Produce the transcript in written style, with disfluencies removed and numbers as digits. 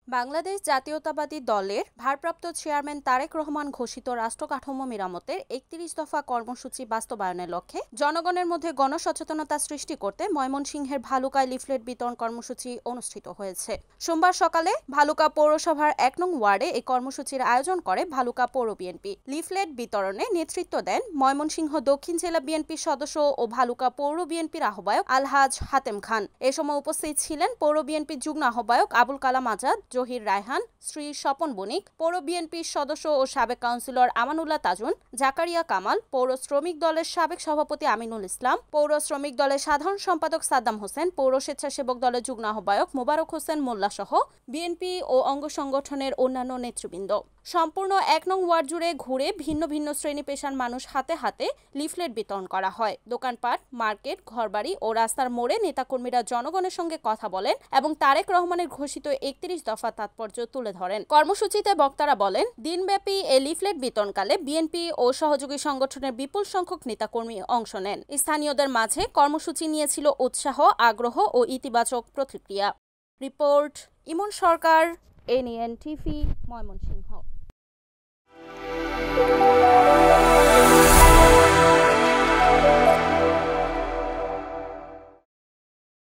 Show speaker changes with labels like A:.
A: বাংলাদেশ জাতীয়তাবাদী দলের ভারপ্রাপ্ত চেয়ারম্যান তারেক রহমান ঘোষিত রাষ্ট্রকাঠামো মেরামতের ৩১ দফা কর্মসূচি বাস্তবায়নের লক্ষ্যে জনগণের মধ্যে গণসচেতনতা সৃষ্টি করতে ময়মনসিংহের ভালুকায় লিফলেট বিতরণ কর্মসূচি অনুষ্ঠিত হয়েছে। সোমবার সকালে ভালুকা পৌরসভার ১ নং ওয়ার্ডে এই কর্মসূচির আয়োজন করে ভালুকা পৌর বিএনপি। লিফলেট বিতরণে নেতৃত্ব দেন ময়মনসিংহ দক্ষিণ জেলা বিএনপির সদস্য ও ভালুকা পৌর বিএনপির আহ্বায়ক আলহাজ হাতেম খান। এ সময় উপস্থিত ছিলেন পৌর বিএনপির যুগ্ম আহ্বায়ক আবুল কালাম আজাদ, জহির রায়হান, শ্রী স্বপন বণিক, পৌর বিএনপির সদস্য ও সাবেক কাউন্সিলর আমানুল্লাহ তাজুন, জাকারিয়া কামাল, পৌর শ্রমিক দলের সাবেক সভাপতি আমিনুল ইসলাম, পৌর শ্রমিক দলের সাধারণ সম্পাদক সাদ্দাম হোসেন, পৌর স্বেচ্ছাসেবক দলের যুগ্ম আহ্বায়ক মোবারক হোসেন মোল্লা সহ বিএনপি ও অঙ্গ সংগঠনের অন্যান্য নেতৃবৃন্দ। সম্পূর্ণ ১ নং ওয়ার্ড জুড়ে ঘুরে ভিন্ন ভিন্ন শ্রেণী পেশার মানুষ হাতে হাতে লিফলেট বিতরণ করা হয়। দোকানপাট, মার্কেট, ঘরবাড়ি ও রাস্তার মোড়ে নেতাকর্মীরা জনগণের সঙ্গে কথা বলেন এবং তারেক রহমানের ঘোষিত ৩১ দফা তাৎপর্য তুলে ধরেন। কর্মসূচিতে বক্তারা বলেন, দিনব্যাপী এই লিফলেট বিতরণকালে বিএনপি ও সহযোগী সংগঠনের বিপুল সংখ্যক নেতাকর্মী অংশ নেন। স্থানীয়দের মাঝে কর্মসূচি নিয়েছিল উৎসাহ, আগ্রহ ও ইতিবাচক প্রতিক্রিয়া। রিপোর্ট ইমন সরকার, এনএন টিভি, ময়মনসিংহ।